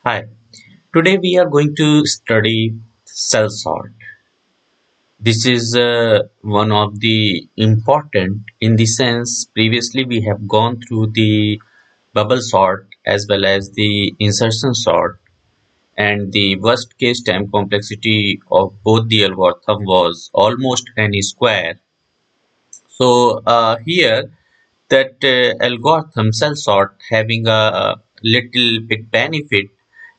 Hi, today we are going to study cell sort. This is one of the important in the sense previously we have gone through the bubble sort as well as the insertion sort, and the worst case time complexity of both the algorithm was almost n square. So here that algorithm cell sort having a little bit benefit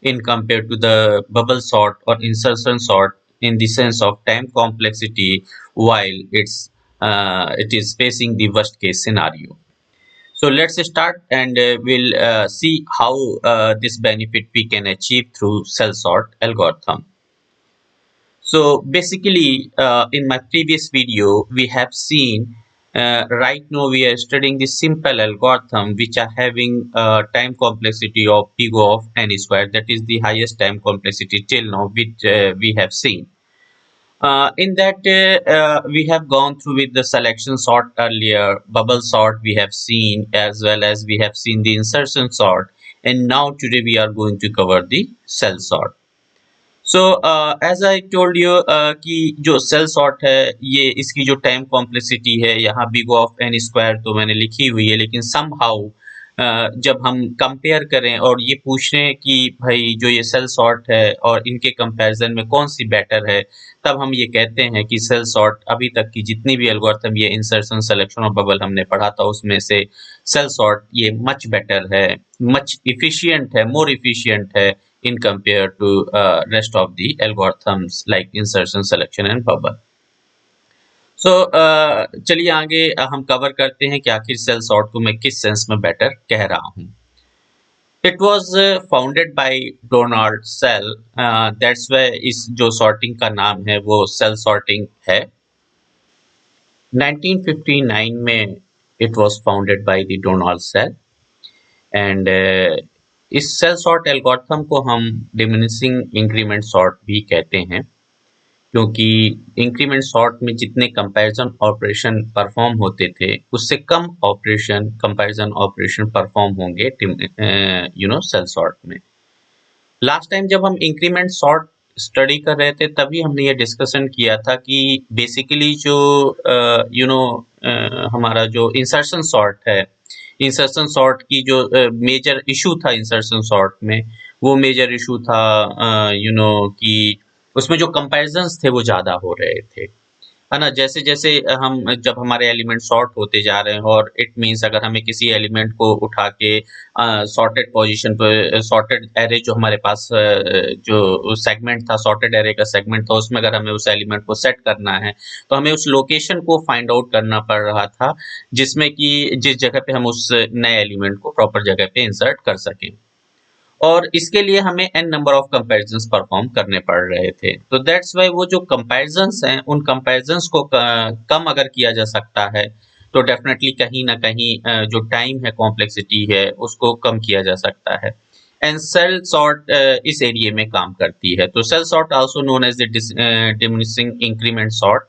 in compared to the bubble sort or insertion sort in the sense of time complexity, while it is facing the worst case scenario. So let's start, and we'll see how this benefit we can achieve through cell sort algorithm. So basically, in my previous video, we have seen right now we are studying the simple algorithm which are having time complexity of O of n square. That is the highest time complexity till now which we have seen. In that we have gone through with the selection sort earlier, bubble sort we have seen, as well as we have seen the insertion sort, and now today we are going to cover the cell sort. So as I told you कि जो cell sort है ये इसकी जो time complexity है यहाँ big of N square तो मैंने लिखी हुई है, लेकिन समहाउ जब हम कंपेयर करें और ये पूछें कि भाई जो ये सेल सॉर्ट है और इनके कंपैरिजन में कौन सी बेटर है, तब हम ये कहते हैं कि सेल सॉर्ट अभी तक की जितनी भी एल्गोरिथम ये इंसर्शन सिलेक्शन और बबल हमने पढ़ा था उसमें से सेल सॉर्ट ये मच बेटर है, मच इफिशिएंट है, मोर इफिशिएंट है in compared to rest of the algorithms like insertion, selection and bubble. So चलिए आगे हम कवर करते हैं कि आखिर सेल सॉर्ट को मैं किस सेंस में बेटर कह रहा हूँ. It was founded by Donald Cell. That's why इस जो sorting का नाम है वो cell sorting है. 1959 में it was founded by the Donald Cell, and इस सेल सॉर्ट एल्गोरिथम को हम डिमिनिशिंग इंक्रीमेंट सॉर्ट भी कहते हैं, क्योंकि इंक्रीमेंट सॉर्ट में जितने कंपैरिजन ऑपरेशन परफॉर्म होते थे उससे कम ऑपरेशन कंपैरिजन ऑपरेशन परफॉर्म होंगे सेल सॉर्ट में. लास्ट टाइम जब हम इंक्रीमेंट सॉर्ट स्टडी कर रहे थे तभी हमने ये डिस्कशन किया था कि बेसिकली जो हमारा जो इंसर्शन सॉर्ट है, इंसर्शन सॉर्ट की जो मेजर इशू था इंसर्शन सॉर्ट में, वो मेजर इशू था कि उसमें जो कंपैरिजंस थे वो ज़्यादा हो रहे थे, है ना. जैसे जैसे हम जब हमारे एलिमेंट सॉर्ट होते जा रहे हैं, और इट मीन्स अगर हमें किसी एलिमेंट को उठा के सॉर्टेड पोजीशन पे, सॉर्टेड एरे जो हमारे पास जो सेगमेंट था, सॉर्टेड एरे का सेगमेंट था, उसमें अगर हमें उस एलिमेंट को सेट करना है तो हमें उस लोकेशन को फाइंड आउट करना पड़ रहा था जिसमें कि जिस जगह पे हम उस नए एलिमेंट को प्रॉपर जगह पे इंसर्ट कर सकें, और इसके लिए हमें n number of comparisons perform करने पड़ रहे थे. तो दैट्स वाई वो जो कंपैरिजंस हैं उन कंपैरिजंस को कम अगर किया जा सकता है तो डेफिनेटली कहीं ना कहीं जो टाइम है, कॉम्प्लेक्सिटी है, उसको कम किया जा सकता है. एंड सेल सॉर्ट इस एरिया में काम करती है. तो cell sort also known as the diminishing increment sort,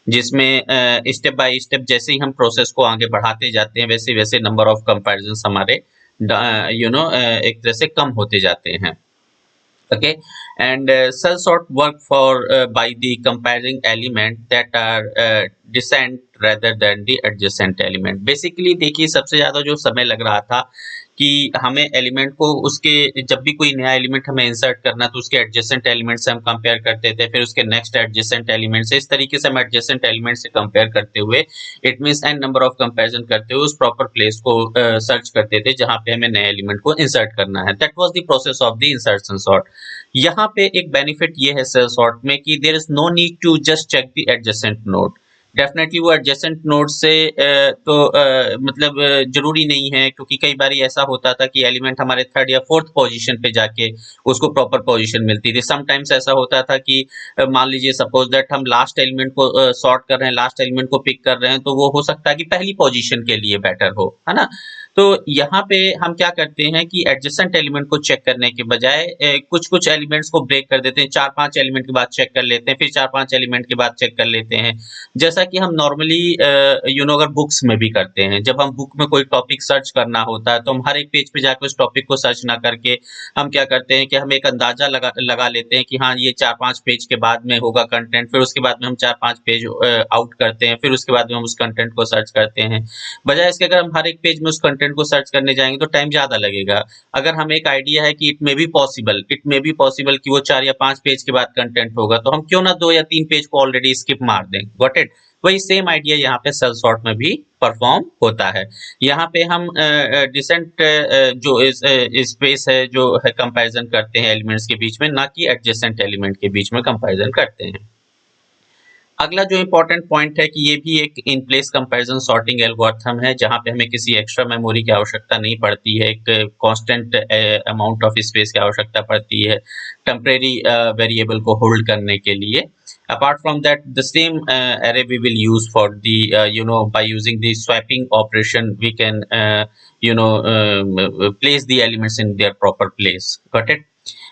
जिसमें स्टेप बाय स्टेप जैसे ही हम प्रोसेस को आगे बढ़ाते जाते हैं वैसे वैसे नंबर ऑफ कंपैरिजंस हमारे एक तरह से कम होते जाते हैं. Okay, and cell sort work for by the comparing element that are distant rather than the adjacent element. Basically देखिए सबसे ज्यादा जो समय लग रहा था कि हमें एलिमेंट को उसके, जब भी कोई नया एलिमेंट हमें इंसर्ट करना तो उसके एडजेसेंट एलिमेंट से हम कंपेयर करते थे, फिर उसके नेक्स्ट एडजेसेंट एलिमेंट से, इस तरीके से हम एडजेसेंट एलिमेंट से कंपेयर करते हुए, it means N number of comparison करते हुए उस प्रॉपर प्लेस को सर्च करते थे जहां पे हमें नए एलिमेंट को इंसर्ट करना है. That was the process of the insertion sort. यहाँ पे एक बेनिफिट ये है सेल सॉर्ट में कि there is no need to just check the adjacent node. Definitely वो एडजेसेंट नोड से मतलब जरूरी नहीं है, क्योंकि कई बार ऐसा होता था कि एलिमेंट हमारे थर्ड या फोर्थ पोजीशन पे जाके उसको प्रॉपर पोजीशन मिलती थी. समटाइम्स ऐसा होता था कि मान लीजिए सपोज दैट हम लास्ट एलिमेंट को सॉर्ट कर रहे हैं, लास्ट एलिमेंट को पिक कर रहे हैं, तो वो हो सकता है कि पहली पोजीशन के लिए बेटर हो, है ना. तो यहाँ पे हम क्या करते हैं कि एडजेसेंट एलिमेंट को चेक करने के बजाय कुछ कुछ एलिमेंट्स को ब्रेक कर देते हैं, 4-5 एलिमेंट के बाद चेक कर लेते हैं, फिर 4-5 एलिमेंट के बाद चेक कर लेते हैं। जैसा कि हम नॉर्मली अगर बुक्स में भी करते हैं, जब हम बुक में कोई टॉपिक सर्च करना होता है तो हम हर एक पेज पे जाकर उस टॉपिक को सर्च ना करके हम क्या करते हैं कि हम एक अंदाजा लगा लगा लेते हैं कि हाँ ये 4-5 पेज के बाद में होगा कंटेंट, फिर उसके बाद में हम 4-5 पेज आउट करते हैं, फिर उसके बाद में हम उस कंटेंट को सर्च करते हैं। बजाय इसके अगर हम हर एक पेज में उस कंटेंट को सर्च करने जाएंगे तो टाइम ज्यादा लगेगा। अगर हमें एक आइडिया है कि इट मे बी पॉसिबल कि वो 4 या 5 पेज के बाद कंटेंट होगा, तो हम क्यों ना 2 या 3 पेज को ऑलरेडी स्किप मार दें। Got it? वही सेम आइडिया यहाँ पे सेल सॉर्ट में भी परफॉर्म होता है। यहाँ पे हम डिसेंट जो स्पेस है जो है कंपैरिजन करते हैं एलिमेंट्स के बीच में, ना कि एडजेसेंट एलिमेंट के बीच में कंपैरिजन करते हैं। अगला जो इम्पोर्टेंट पॉइंट है कि ये भी एक in place comparison sorting algorithm है, जहां पे हमें किसी एक्स्ट्रा मेमोरी की आवश्यकता नहीं पड़ती है, एक कांस्टेंट अमाउंट ऑफ स्पेस की आवश्यकता पड़ती है टेम्परेरी वेरिएबल को होल्ड करने के लिए। Apart from that, the same array we will use for the by using the swapping operation, we can place the elements in their proper place. Got it?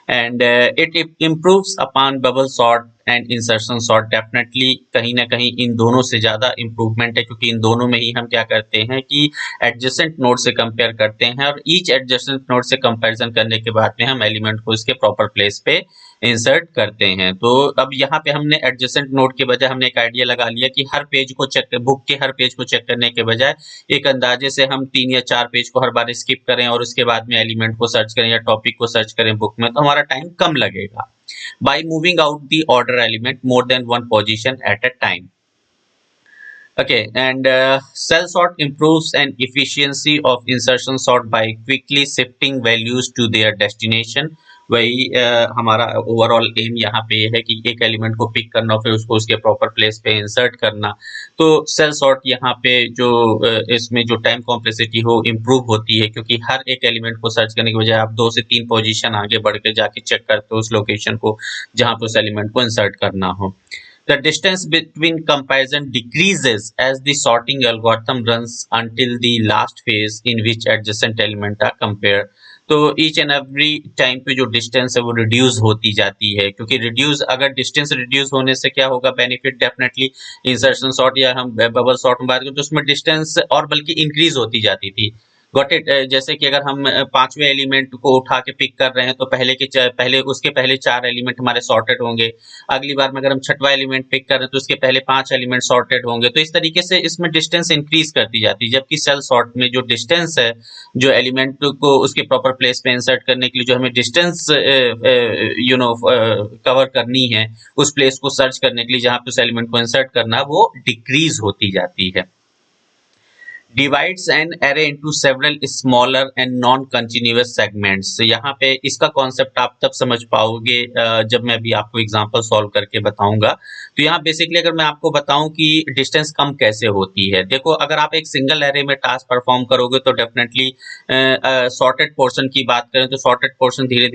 And it improves upon bubble sort and insertion sort. Definitely कहीं ना कहीं इन दोनों से ज्यादा improvement है, क्योंकि इन दोनों में ही हम क्या करते हैं कि एडजेसेंट नोड से कंपेयर करते हैं, और ईच एडजेसेंट नोड से कंपैरिजन करने के बाद में हम एलिमेंट को इसके प्रॉपर प्लेस पे इंसर्ट करते हैं। तो अब यहाँ पे हमने एडजेसेंट नोड के बजाय हमने एक आइडिया लगा लिया कि हर पेज को चेक, बुक के हर पेज को चेक करने के बजाय एक अंदाजे से हम 3 या 4 पेज को हर बार स्किप करें और उसके बाद में एलिमेंट को सर्च करें या टॉपिक को सर्च करें बुक में, तो हमारा टाइम कम लगेगा। By moving out the order element more than one position at a time. Okay, and cell sort improves an efficiency of insertion sort by quickly shifting values to their destination. वही हमारा overall M यहाँ पे है कि एक element को pick करना और फिर उसको उसके प्रॉपर प्लेस पे इंसर्ट करना। तो सेल सॉर्ट यहाँ पे जो इसमें जो टाइम कॉम्प्लेक्सिटी हो इम्प्रूव होती है, क्योंकि हर एक एलिमेंट को सर्च करने के बजाय आप 2 से 3 पोजीशन आगे बढ़ के जाके चेक करते हो उस लोकेशन को जहाँ पे उस एलिमेंट को इंसर्ट करना हो। The distance between comparison decreases as the sorting algorithm runs until the last phase in which adjacent elements are compared. तो ईच एंड एवरी टाइम पे जो डिस्टेंस है वो रिड्यूस होती जाती है, क्योंकि रिड्यूस अगर डिस्टेंस रिड्यूस होने से क्या होगा बेनिफिट, डेफिनेटली इंसर्शन सॉर्ट या हम बबल सॉर्ट में बात करें तो उसमें डिस्टेंस और बल्कि इंक्रीज होती जाती थी। Got it? जैसे कि अगर हम 5वें एलिमेंट को उठा के पिक कर रहे हैं तो पहले उसके पहले 4 एलिमेंट हमारे सॉर्टेड होंगे। अगली बार में अगर हम 6वां एलिमेंट पिक कर रहे हैं तो उसके पहले 5 एलिमेंट सॉर्टेड होंगे। तो इस तरीके से इसमें डिस्टेंस इंक्रीज करती जाती है, जबकि सेल सॉर्ट में जो डिस्टेंस है, जो एलिमेंट को उसके प्रॉपर प्लेस पे इंसर्ट करने के लिए जो हमें डिस्टेंस कवर करनी है, उस प्लेस को सर्च करने के लिए जहाँ पे उस एलिमेंट को इंसर्ट करना, वो डिक्रीज होती जाती है। Divides an array into several smaller and non-continuous segments। यहाँ पे इसका कॉन्सेप्ट आप तब समझ पाओगे जब मैं अभी आपको एग्जांपल सॉल्व करके बताऊंगा। तो यहाँ बेसिकली अगर मैं आपको बताऊं कि डिस्टेंस कम कैसे होती है, देखो अगर आप एक सिंगल एरे में टास्क परफॉर्म करोगे तो डेफिनेटली सॉर्टेड पोर्शन की बात करें तो सॉर्टेड पोर्शन धीरे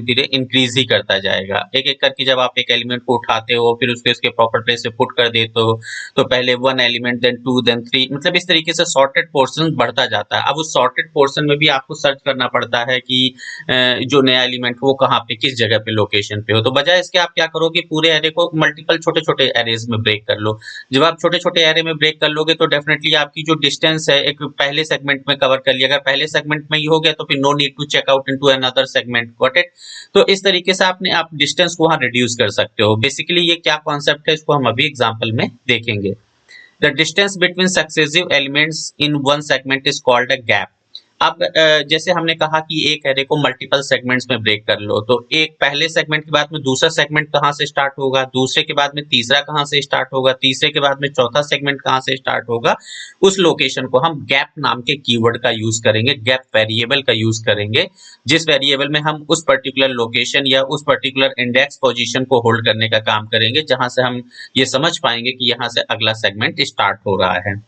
धीरे इंक्रीज ही करता जाएगा। एक एक करके जब आप एक एलिमेंट को उठाते हो फिर उसके प्रॉपर प्लेस पे पुट कर देते हो, तो पहले 1 एलिमेंट देन 2 देन 3, मतलब इस तरीके से सॉर्टेड पोर्शन बढ़ता जाता है। अब उस सॉर्टेड पोर्शन में भी आपको सर्च करना पड़ता है कि जो नया एलिमेंट वो कहाँ पे किस जगह पे लोकेशन पे हो। तो बजाय इसके आप क्या करो कि पूरे एरे को मल्टीपल छोटे छोटे एरेज में ब्रेक कर लो। जब आप छोटे छोटे एरे में ब्रेक कर लोगे तो डेफिनेटली आपकी जो डिस्टेंस है एक पहले सेगमेंट में कवर कर लिया, अगर पहले सेगमेंट में ही हो गया तो फिर no need to check out into another segment. Got it? तो इस तरीके से आप डिस्टेंस को वहां रिड्यूस कर सकते हो। बेसिकली ये क्या कॉन्सेप्ट है इसको हम अभी एग्जांपल में देखेंगे। The distance between successive elements in one segment is called a gap. अब जैसे हमने कहा कि एक एरे को मल्टीपल सेगमेंट्स में ब्रेक कर लो, तो एक पहले सेगमेंट के बाद में दूसरा सेगमेंट कहाँ से स्टार्ट होगा, दूसरे के बाद में तीसरा कहाँ से स्टार्ट होगा, तीसरे के बाद में चौथा सेगमेंट कहाँ से स्टार्ट होगा, उस लोकेशन को हम गैप नाम के कीवर्ड का यूज करेंगे, गैप वेरिएबल का यूज करेंगे, जिस वेरिएबल में हम उस पर्टिकुलर लोकेशन या उस पर्टिकुलर इंडेक्स पोजीशन को होल्ड करने का काम करेंगे, जहां से हम ये समझ पाएंगे कि यहाँ से अगला सेगमेंट स्टार्ट हो रहा है।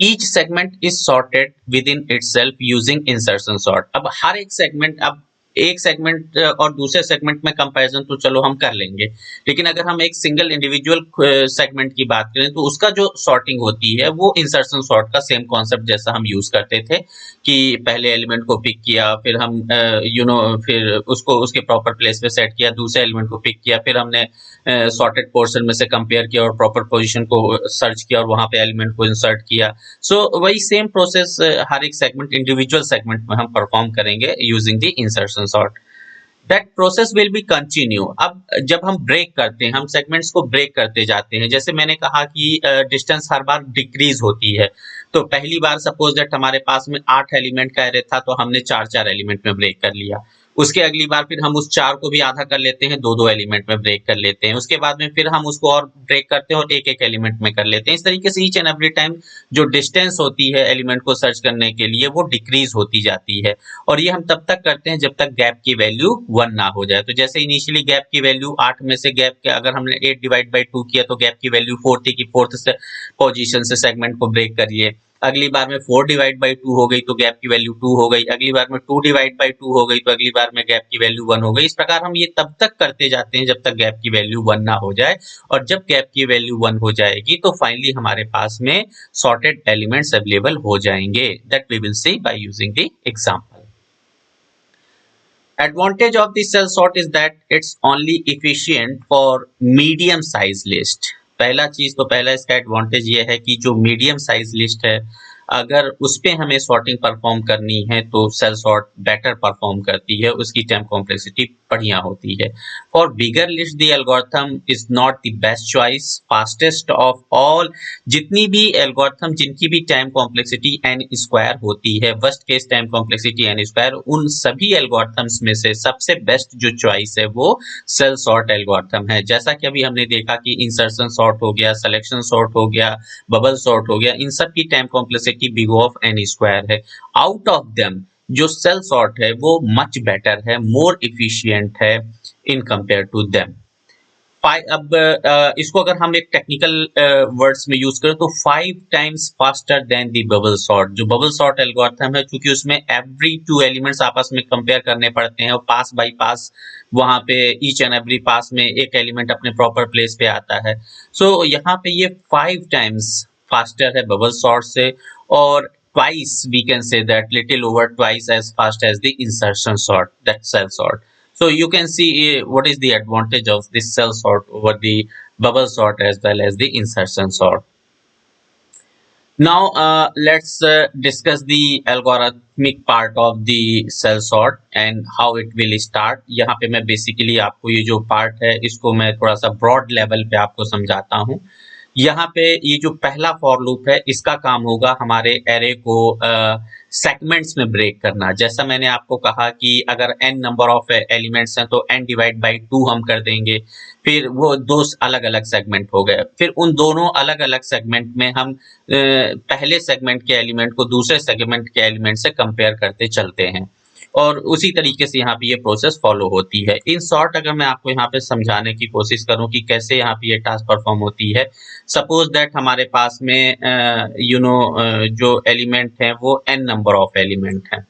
Each segment is sorted within itself using insertion sort। अब हर एक सेगमेंट, अब एक सेगमेंट और दूसरे सेगमेंट में कंपैरिजन तो चलो हम कर लेंगे, लेकिन अगर हम एक सिंगल इंडिविजुअल सेगमेंट की बात करें तो उसका जो सॉर्टिंग होती है वो इंसर्शन सॉर्ट का सेम कॉन्सेप्ट जैसा हम यूज करते थे कि पहले एलिमेंट को पिक किया, फिर हम फिर उसको उसके प्रॉपर प्लेस पे सेट किया, दूसरे एलिमेंट को पिक किया, फिर हमने सॉर्टेड पोर्शन में से कंपेयर किया और प्रॉपर पोजीशन को सर्च किया और वहां पे एलिमेंट को इंसर्ट किया। सो वही सेम प्रोसेस हर एक सेगमेंट इंडिविजुअल सेगमेंट में हम परफॉर्म करेंगे using the insertion sort. That process will be continue. अब जब हम ब्रेक करते हैं, हम सेगमेंट्स को ब्रेक करते जाते हैं, जैसे मैंने कहा कि डिस्टेंस हर बार डिक्रीज होती है। तो पहली बार सपोज दैट हमारे पास में 8 एलिमेंट का एरे था, तो हमने 4-4 एलिमेंट में ब्रेक कर लिया। उसके अगली बार फिर हम उस 4 को भी आधा कर लेते हैं, 2-2 एलिमेंट में ब्रेक कर लेते हैं। उसके बाद में फिर हम उसको और ब्रेक करते हैं और एक-एक एलिमेंट में कर लेते हैं। इस तरीके से ईच एंड एवरी टाइम जो डिस्टेंस होती है एलिमेंट को सर्च करने के लिए वो डिक्रीज होती जाती है। और ये हम तब तक करते हैं जब तक गैप की वैल्यू 1 ना हो जाए। तो जैसे इनिशियली गैप की वैल्यू 8 में से गैप के अगर हमने 8 डिवाइड बाई 2 किया तो गैप की वैल्यू 4 थी कि 4th से पोजीशन से सेगमेंट को ब्रेक करिए। अगली बार में 4 डिवाइड बाई 2 हो गई तो गैप की वैल्यू 2 हो गई। अगली बार में 2 डिवाइड बाई 2 हो गई तो अगली बार में गैप की वैल्यू 1 हो गई। इस प्रकार हम ये तब तक करते जाते हैं जब तक गैप की वैल्यू 1 ना हो जाए। और जब गैप की वैल्यू 1 हो जाएगी तो फाइनली हमारे पास में सॉर्टेड एलिमेंट्स अवेलेबल हो जाएंगे। That we will see by using the example. Advantage of the cell sort is that it's only efficient for medium size list। पहला चीज तो पहला इसका एडवांटेज ये है कि जो मीडियम साइज लिस्ट है अगर उस पे हमें सॉर्टिंग परफॉर्म करनी है तो सेल सॉर्ट बेटर परफॉर्म करती है, उसकी टाइम कॉम्प्लेक्सिटी बढ़िया होती है। For bigger list the algorithm is not the best choice, fastest of all. जितनी भी एल्गोरिथम जिनकी भी टाइम कॉम्प्लेक्सिटी n स्क्वायर होती है, worst case time complexity n square, उन सभी एल्गोरिथम्स में से सबसे बेस्ट जो चॉइस है वो सेल सॉर्ट एल्गोरिथम है। जैसा कि अभी हमने देखा कि इंसर्शन सॉर्ट हो गया, सिलेक्शन सॉर्ट हो गया, बबल सॉर्ट हो गया, इन सब की time complexity big of n square है। आउट ऑफ देम जो सेल सॉर्ट है वो मच बेटर है, मोर इफिशियंट है इन कंपेयर टू देम। अब इसको अगर हम एक टेक्निकल वर्ड्स में यूज करें तो 5 टाइम्स फास्टर देन दी बबल सॉर्ट। जो बबल सॉर्ट एल्गोरिथम है, क्योंकि उसमें एवरी 2 एलिमेंट्स आपस में कंपेयर करने पड़ते हैं और पास बाय पास वहां पे ईच एंड एवरी पास में एक एलिमेंट अपने प्रॉपर प्लेस पे आता है। सो यहाँ पे ये 5 टाइम्स फास्टर है बबल सॉर्ट से, और twice we can say that, little over twice as fast as the insertion sort, that cell sort. So you can see what is the advantage of this cell sort over the bubble sort as well as the insertion sort. Now let's discuss the algorithmic part of the cell sort and how it will start. यहाँ पे मैं basically आपको ये जो part है इसको मैं थोड़ा सा broad level पे आपको समझाता हूँ। यहाँ पे ये जो पहला फॉर लूप है इसका काम होगा हमारे एरे को सेगमेंट्स में ब्रेक करना। जैसा मैंने आपको कहा कि अगर n नंबर ऑफ एलिमेंट्स हैं तो n डिवाइड बाई 2 हम कर देंगे, फिर वो दो अलग अलग सेगमेंट हो गए, फिर उन दोनों अलग अलग सेगमेंट में हम पहले सेगमेंट के एलिमेंट को दूसरे सेगमेंट के एलिमेंट से कंपेयर करते चलते हैं, और उसी तरीके से यहाँ पे ये प्रोसेस फॉलो होती है। इन शॉर्ट अगर मैं आपको यहाँ पे समझाने की कोशिश करूँ कि कैसे यहाँ पे ये टास्क परफॉर्म होती है, सपोज दैट हमारे पास में जो एलिमेंट है वो n नंबर ऑफ एलिमेंट है।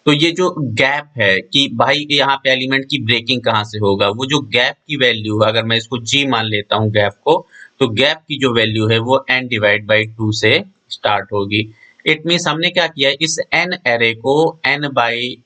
तो ये जो गैप है कि भाई यहाँ पे एलिमेंट की ब्रेकिंग कहाँ से होगा, वो जो गैप की वैल्यू है, अगर मैं इसको g मान लेता हूँ गैप को, तो गैप की जो वैल्यू है वो n डिवाइड बाई 2 से स्टार्ट होगी। इट मीन्स हमने क्या किया, इस n एरे को n बाई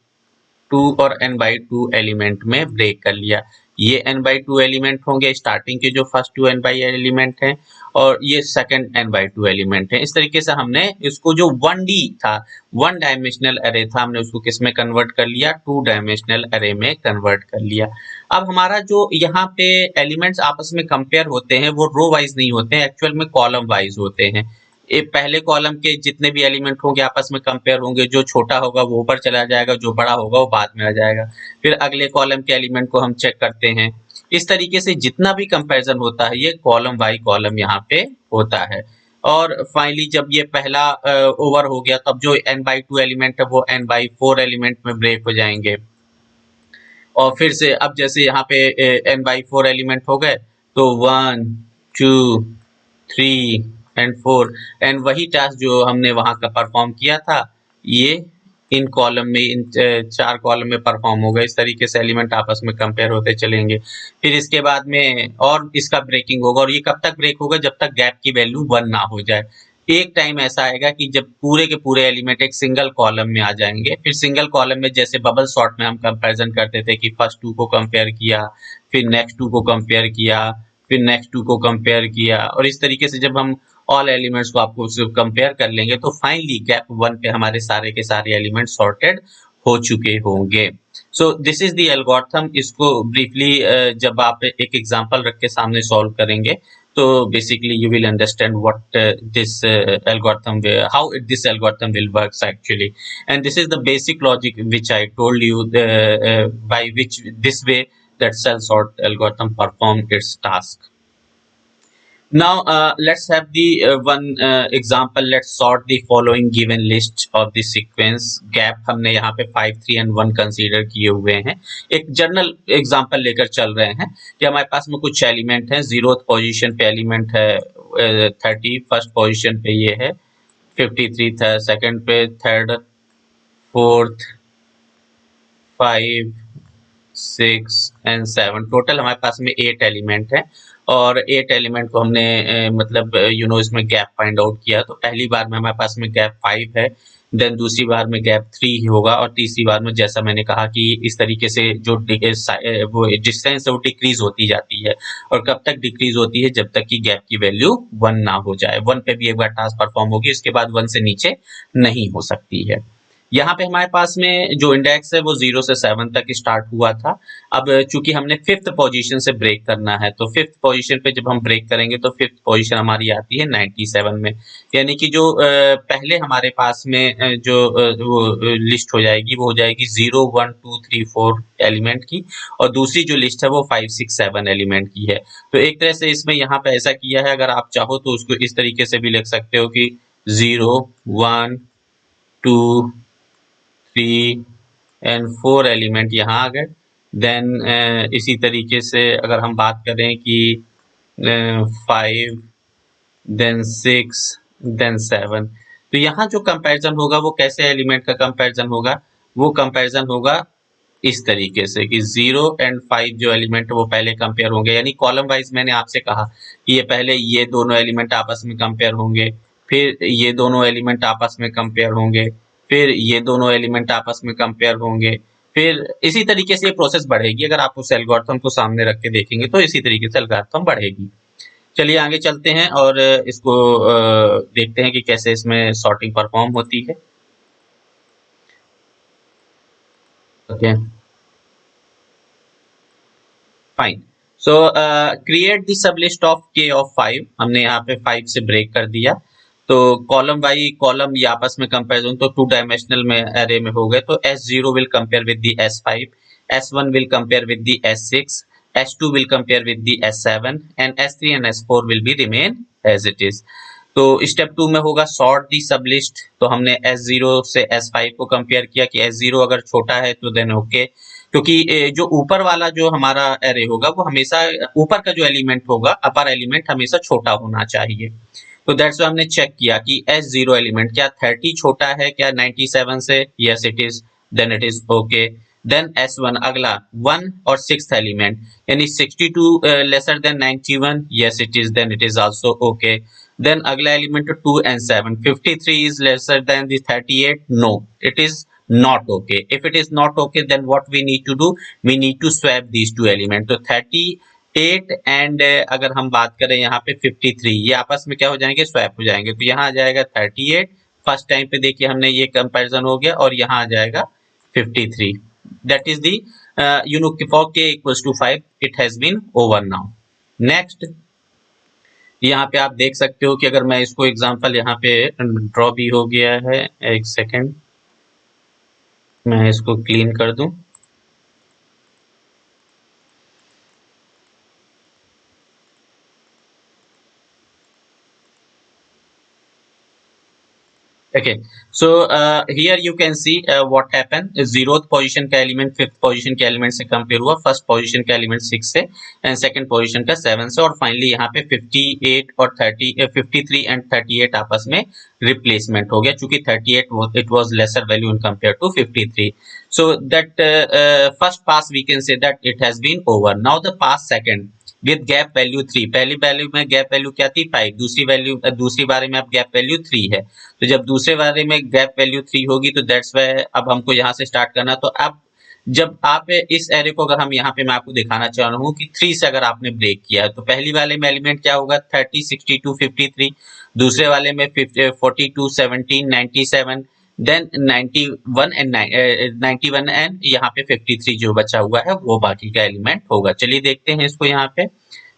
2 और n बाई 2 एलिमेंट में ब्रेक कर लिया। ये n बाई 2 एलिमेंट होंगे, स्टार्टिंग के जो फर्स्ट 2 n बाई एलिमेंट हैं, और ये सेकंड n बाई 2 एलिमेंट है। इस तरीके से हमने इसको जो 1D था, 1 डायमेंशनल एरे था, हमने उसको किस में कन्वर्ट कर लिया, 2 डायमेंशनल एरे में कन्वर्ट कर लिया। अब हमारा जो यहाँ पे एलिमेंट्स आपस में कंपेयर होते हैं वो रो वाइज नहीं होते हैं, एक्चुअल में कॉलम वाइज होते हैं। पहले कॉलम के जितने भी एलिमेंट होंगे आपस में कंपेयर होंगे, जो छोटा होगा वो ऊपर चला जाएगा, जो बड़ा होगा वो बाद में आ जाएगा, फिर अगले कॉलम के एलिमेंट को हम चेक करते हैं। इस तरीके से जितना भी कंपैरिजन होता है ये कॉलम बाई कॉलम यहाँ पे होता है। और फाइनली जब ये पहला ओवर हो गया तब जो n बाई 2 एलिमेंट है वो n बाई 4 एलिमेंट में ब्रेक हो जाएंगे, और फिर से अब जैसे यहाँ पे n बाई 4 एलिमेंट हो गए तो 1 2 3 एंड 4, एंड वही टास्क जो हमने वहां का परफॉर्म किया था ये इन कॉलम में, इन चार कॉलम में परफॉर्म होगा। इस तरीके से एलिमेंट आपस में कंपेयर होते चलेंगे। फिर इसके बाद में और इसका ब्रेकिंग होगा, और ये कब तक ब्रेक होगा, जब तक गैप की वैल्यू 1 ना हो जाए। एक टाइम ऐसा आएगा कि जब पूरे के पूरे एलिमेंट एक सिंगल कॉलम में आ जाएंगे। फिर सिंगल कॉलम में जैसे बबल सॉर्ट में हम कंपैरिजन करते थे कि फर्स्ट 2 को कंपेयर किया, फिर नेक्स्ट 2 को कंपेयर किया, फिर नेक्स्ट 2 को कंपेयर किया, और इस तरीके से जब हम ऑल एलिमेंट्स को आपको कंपेयर कर लेंगे तो फाइनली गैप 1 पे हमारे सारे के सारे एलिमेंट सॉर्टेड हो चुके होंगे। So this is the algorithm. इसको ब्रीफली जब आप एक एग्जांपल रख के सामने सॉल्व करेंगे तो basically you will understand what this algorithm how this algorithm will works actually, and this is the basic logic which I told you, by which this way that cell sort algorithm perform its task. Now let's have the one example. Let's sort the following given list of the sequence. Gap हमने यहाँ पे 5, 3 and 1 consider किए हुए हैं। एक general example लेकर चल रहे हैं कि हमारे पास में कुछ एलिमेंट है। 0th पोजीशन पे एलिमेंट है 30, फर्स्ट पोजीशन पे ये है 53, सेकंड पे थर्ड, फोर्थ, 5, 6 एंड 7, टोटल हमारे पास में 8 एलिमेंट है। और 8 एलिमेंट को हमने मतलब इसमें गैप फाइंड आउट किया। तो पहली बार में हमारे पास में गैप 5 है, देन दूसरी बार में गैप 3 होगा, और तीसरी बार में जैसा मैंने कहा कि इस तरीके से जो वो डिस्टेंस है वो डिक्रीज होती जाती है। और कब तक डिक्रीज होती है, जब तक कि गैप की वैल्यू 1 ना हो जाए। 1 पे भी एक बार टास्क परफॉर्म होगी, इसके बाद 1 से नीचे नहीं हो सकती है। यहाँ पे हमारे पास में जो इंडेक्स है वो 0 से 7 तक स्टार्ट हुआ था। अब चूंकि हमने 5th पोजीशन से ब्रेक करना है, तो 5th पोजीशन पे जब हम ब्रेक करेंगे तो 5th पोजीशन हमारी आती है 97 में। यानी कि जो पहले हमारे पास में वो लिस्ट हो जाएगी वो हो जाएगी 0, 1, 2, 3, 4 एलिमेंट की, और दूसरी जो लिस्ट है वो 5, 6, 7 एलिमेंट की है। तो एक तरह से इसमें यहाँ पे ऐसा किया है, अगर आप चाहो तो उसको इस तरीके से भी लिख सकते हो कि 0, 1, 2, 3 एंड 4 एलिमेंट यहाँ आ गए। देन इसी तरीके से अगर हम बात करें कि 5, देन 6, देन 7, तो यहाँ जो कंपैरिजन होगा वो कैसे एलिमेंट का कंपैरिजन होगा, वो कंपैरिजन होगा इस तरीके से कि 0 एंड 5 जो एलिमेंट है वो पहले कंपेयर होंगे। यानी कॉलम वाइज मैंने आपसे कहा कि ये पहले ये दोनों एलिमेंट आपस में कंपेयर होंगे, फिर ये दोनों एलिमेंट आपस में कंपेयर होंगे, फिर ये दोनों एलिमेंट आपस में कंपेयर होंगे, फिर इसी तरीके से ये प्रोसेस बढ़ेगी। अगर आप उस एल्गोरिथम को सामने रख के देखेंगे तो इसी तरीके से एल्गोरिथम बढ़ेगी। चलिए आगे चलते हैं और इसको देखते हैं कि कैसे इसमें सॉर्टिंग परफॉर्म होती है। Okay, fine. So create the sub list of k of 5। हमने यहाँ पे 5 से ब्रेक कर दिया। तो कॉलम बाई कॉलम ये आपस में कंपेरिजन तो 2 डायमेंशनल में एरे में हो गए। तो S0 will compare with the S5, S1 will compare with the S6, S2 will compare with the S7 and S3 and S4 will be remain as it is. तो step 2 में होगा sort दी सब list. तो हमने S0 से S5 को compare किया कि S0 अगर छोटा है तो देन ओके, क्योंकि जो ऊपर वाला जो हमारा एरे होगा वो हमेशा ऊपर का जो एलिमेंट होगा अपर एलिमेंट हमेशा छोटा होना चाहिए। तो दैट्स हमने चेक किया कि S0 एलिमेंट क्या 30 छोटा है क्या 97 से, yes it is, then it is okay. Then S1 अगला 1 और 6th एलिमेंट यानी 62 lesser than 91, yes it is, then it is also okay. Then अगला element 2 and 7, 53 is lesser than the 38, no it is not okay. If it is not okay, then what we need to do, we need to swap these two elements. तो 38 and अगर हम बात करें यहाँ पे 53, ये आपस में क्या हो जाएंगे, स्वैप हो जाएंगे। तो यहाँ आ जाएगा 38, फर्स्ट टाइम पे देखिए हमने ये कंपैरिजन हो गया, और यहाँ आ जाएगा 53। That is the for k equals to 5 it has been over now. Next यहाँ पे आप देख सकते हो कि अगर मैं इसको एग्जांपल यहाँ पे ड्रॉ भी हो गया है, एक सेकेंड मैं इसको क्लीन कर दूं। Okay, so here you can see what happened. Zeroth position का एलिमेंट फिफ्थ पोजीशन के एलिमेंट से कंपेयर हुआ, फर्स्ट पोजीशन का एलिमेंट 6 से एंड सेकंड पोजीशन का 7 से, और फाइनली यहाँ पे 58 और 53 एंड 38 आपस में रिप्लेसमेंट हो गया, चूंकि 38 it was lesser value in compare to 53. So that first pass we can say that it has been over. Now the pass second with gap value 3. पहली वैल्यू में गैप वैल्यू क्या थी 5, दूसरी बारे में अब गैप वैल्यू 3 है, तो जब दूसरे बारे में गैप वैल्यू 3 होगी तो दैट्स वाई अब हमको यहाँ से स्टार्ट करना. तो अब जब आप इस एरे को, अगर हम यहाँ पे मैं आपको दिखाना चाह रहा हूँ कि 3 से अगर आपने ब्रेक किया है तो पहली वाले में एलिमेंट क्या होगा 30, 62, 53, दूसरे वाले में 42, 17, 97, देन 91 एंड 91 एंड यहाँ पे 53 जो बचा हुआ है वो बाकी का एलिमेंट होगा. चलिए देखते हैं इसको यहाँ पे.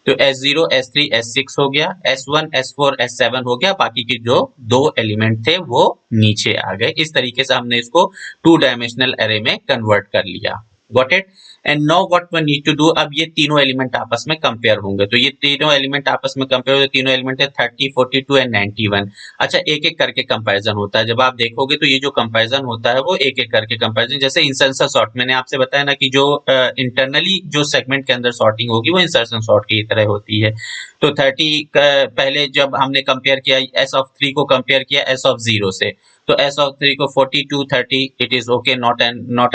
तो S0, S3, S6 हो गया, S1, S4, S7 हो गया, बाकी के जो दो एलिमेंट थे वो नीचे आ गए. इस तरीके से हमने इसको 2 डायमेंशनल एरे में कन्वर्ट कर लिया. Got it. And now what we need to do, अब ये तीनों एलिमेंट आपस में कंपेयर होंगे. तो ये तीनों एलिमेंट आपस में कंपेयर होंगे, तीनों एलिमेंट है 30, 42 एंड 91. अच्छा, एक एक करके कंपैरिजन होता है. जब आप देखोगे तो ये जो कंपैरिजन होता है वो एक एक करके कंपैरिजन, जैसे इंसर्शन सॉर्ट मैंने आपसे बताया ना कि जो इंटरनली जो सेगमेंट के अंदर सॉर्टिंग होगी वो इंसर्शन सॉर्ट की तरह होती है. तो 30 पहले जब हमने कंपेयर किया S ऑफ 3 को कंपेयर किया S ऑफ 0 से, तो S ऑफ 3 को 42, 30 it is okay, not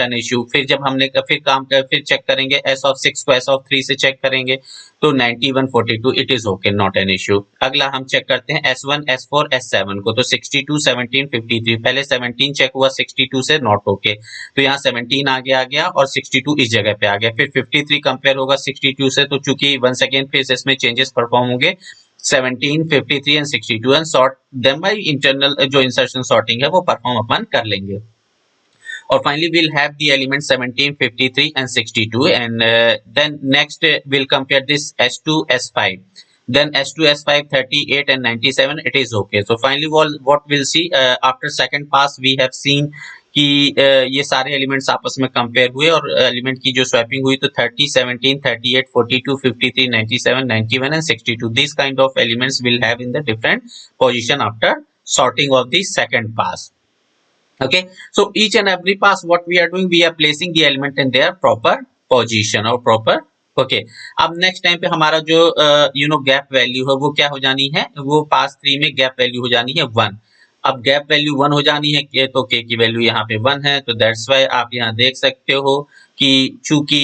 an issue. फिर जब हमने फिर चेक करेंगे S ऑफ 6 को S ऑफ 3 से चेक करेंगे तो 91, 42 it is okay, not an issue. अगला हम चेक करते हैं S1, S4, S7 को. तो 62, 17, 53, पहले 17 चेक हुआ 62 से, नॉट ओके, तो यहाँ 17 आगे आ गया और 62 इस जगह पे आ गया. फिर 53 कंपेयर होगा 62 से, तो चूंकि वन सेकेंड फिर इसमें चेंजेस परफॉर्म होंगे 17, 53 and 62 and sort them by internal जो इंसर्शन सॉर्टिंग है वो परफॉर्म अपन कर लेंगे. और finally we'll have the element 17, 53 and 62, and then next we'll compare this S2, S5, then S2, S5, 38 and 97 it is okay. So finally what we'll see after second pass we have seen कि ये सारे elements आपस में compare हुए और element की जो swapping हुई तो 30, 17, 38, 42, 53, 97, 91 and 62. These kind of elements will have in the different position after sorting of the second pass. Okay, so each and every pass what we are doing, we are placing the element in their proper position or proper. Okay, अब next time पे हमारा जो gap value है वो क्या हो जानी है, वो पास 3 में गैप वैल्यू हो जानी है 1. अब गैप वैल्यू 1 हो जानी है तो k की वैल्यू यहाँ पे 1 है, तो दैट्स वाई आप यहाँ देख सकते हो कि चूंकि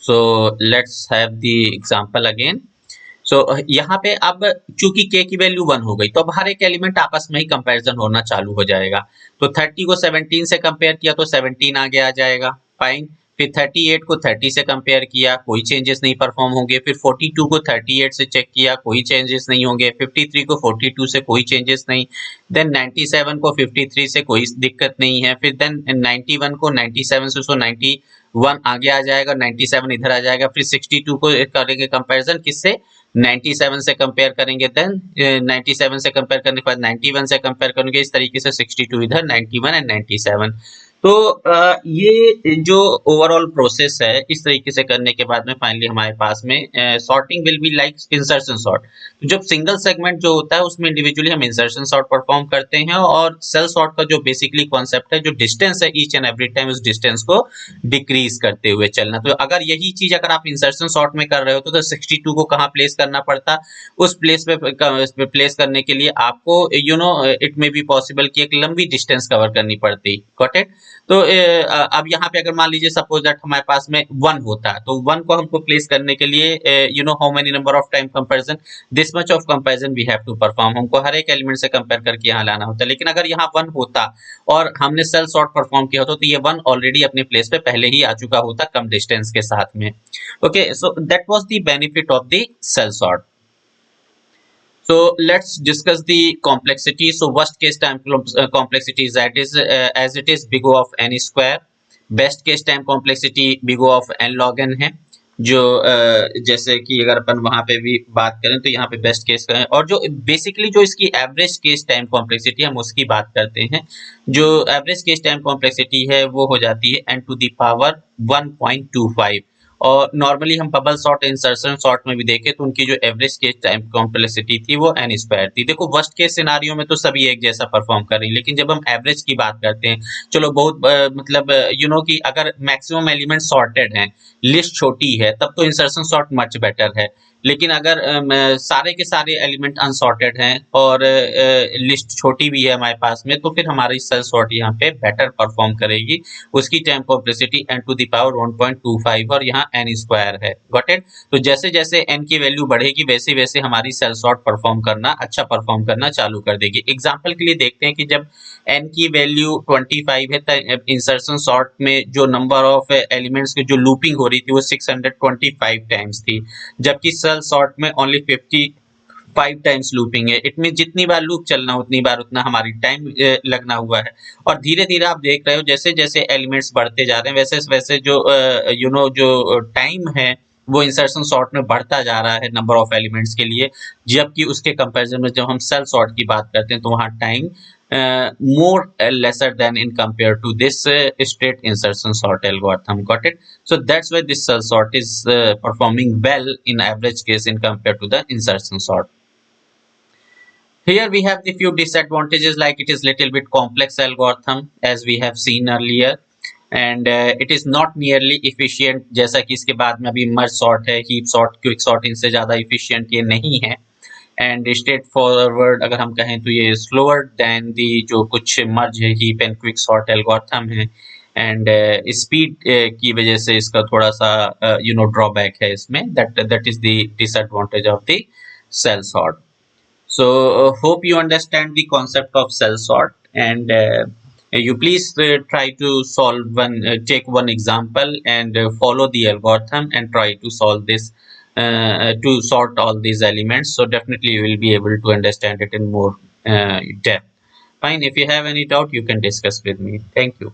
so let's have the example again. So यहाँ पे अब चूंकि k की वैल्यू 1 हो गई तो अब हर एक एलिमेंट आपस में ही कंपैरिजन होना चालू हो जाएगा. तो 30 को 17 से कंपेयर किया तो 17 आगे आ जाएगा, फाइन. फिर 38 को 30 से कंपेयर किया, कोई चेंजेस नहीं परफॉर्म होंगे. फिर 42 को 38 से चेक किया, कोई चेंजेस नहीं होंगे. 53 को 42 से कोई चेंजेस नहीं. देन 97 को 53 से कोई दिक्कत नहीं है. फिर देन 91 को 97 से, सो 91 आगे आ जाएगा, 97 इधर आ जाएगा. फिर 62 को करेंगे कंपैरिजन किससे, 97 से कंपेयर करेंगे. देन 97 से कंपेयर करने के बाद 91 से कंपेयर करेंगे, इस तरीके से 62 इधर, 91 एंड 97. तो ये जो ओवरऑल प्रोसेस है इस तरीके से करने के बाद में फाइनली हमारे पास में sorting will be like insertion sort. जब सिंगल सेगमेंट जो होता है उसमें इंडिविजुअली हम इंसर्शन सॉर्ट परफॉर्म करते हैं, और सेल सॉर्ट का जो बेसिकली कॉन्सेप्ट है, जो डिस्टेंस है ईच एंड एवरी टाइम उस डिस्टेंस को डिक्रीज करते हुए चलना. तो अगर यही चीज अगर आप इंसर्शन सॉर्ट में कर रहे हो तो 62 को कहाँ प्लेस करना पड़ता, उस प्लेस पे प्लेस करने के लिए आपको इट मे बी पॉसिबल कि एक लंबी डिस्टेंस कवर करनी पड़ती. Got it. तो अब यहाँ पे अगर मान लीजिए सपोज दैट हमारे पास में 1 होता है, तो 1 को हमको प्लेस करने के लिए how many number of time comparison, this much of comparison we have to perform. हमको हर एक एलिमेंट से कंपेयर करके यहाँ लाना होता है. लेकिन अगर यहाँ 1 होता और हमने सेल सॉर्ट परफॉर्म किया होता तो ये 1 ऑलरेडी अपने प्लेस पे पहले ही आ चुका होता कम डिस्टेंस के साथ में. Okay, so that was the benefit of the cell sort. So let's discuss the complexity. So worst case time complexity is that is as it is big O of n square. Best case time complexity big O of n log n है, जो जैसे कि अगर अपन वहां पे भी बात करें तो यहाँ पे बेस्ट केस का है. और जो बेसिकली जो इसकी एवरेज केस टाइम कॉम्प्लेक्सिटी हम उसकी बात करते हैं. जो एवरेज केस टाइम कॉम्प्लेक्सिटी है वो हो जाती है n to the power 1.25, और नॉर्मली हम बबल सॉर्ट, इंसर्शन सॉर्ट में भी देखें तो उनकी जो एवरेज केस टाइम कॉम्प्लेक्सिटी थी वो n स्क्वायर थी। देखो वर्स्ट केस सिनारियो में तो सभी एक जैसा परफॉर्म कर रही है, लेकिन जब हम एवरेज की बात करते हैं, चलो बहुत मतलब कि अगर मैक्सिमम एलिमेंट सॉर्टेड हैं, लिस्ट छोटी है, तब तो इंसर्शन सॉर्ट मच बेटर है। लेकिन अगर सारे के सारे एलिमेंट अनसॉर्टेड हैं और लिस्ट छोटी भी है हमारे पास में, तो फिर हमारी सेल सॉर्ट यहाँ पे बेटर परफॉर्म करेगी। उसकी time complexity n to the power 1.25 और यहाँ n स्क्वायर है। Got it? तो जैसे जैसे n की वैल्यू बढ़ेगी वैसे वैसे हमारी सेल सॉर्ट अच्छा परफॉर्म करना चालू कर देगी। एग्जाम्पल के लिए देखते हैं कि जब n की वैल्यू 25 है तो इंसर्शन सॉर्ट में जो नंबर ऑफ एलिमेंट्स की जो लूपिंग हो रही थी वो 625 टाइम्स थी, जबकि सेल सॉर्ट में ओनली 5 टाइम्स लूपिंग है। इट मीन जितनी बार लूप चलना उतनी बार उतना हमारी टाइम लगना हुआ है। और धीरे धीरे आप देख रहे हो जैसे जैसे एलिमेंट्स बढ़ते जा रहे हैं वैसे वैसे जो जो टाइम है वो इंसर्शन सॉर्ट में बढ़ता जा रहा है नंबर ऑफ एलिमेंट्स के लिए, जबकि उसके कंपैरिजन में जब हम सेल सॉर्ट की बात करते हैं तो वहाँ time more lesser than in compared to this straight insertion sort algorithm. Got it? So that's why this cell sort is performing well in average case in compared to the insertion sort. Here we have the few disadvantages, like it is little bit complex algorithm as we have seen earlier, and it is not nearly efficient. जैसा कि इसके बाद में अभी merge sort है, heap sort, quick sort, इनसे ज़्यादा efficient ये नहीं है। एंड स्ट्रेट फॉरवर्ड अगर हम कहें तो ये स्लोअर देन दी जो कुछ मर्ज है heap and quick sort algorithm है, एंड स्पीड की वजह से इसका थोड़ा सा ड्रॉबैक है इसमें, that is the disadvantage of the cell sort. So hope you understand the concept of cell sort, and you please try to solve take one example and follow the algorithm and try to solve this to sort all these elements. So definitely you will be able to understand it in more depth. Fine. If you have any doubt, you can discuss with me. Thank you.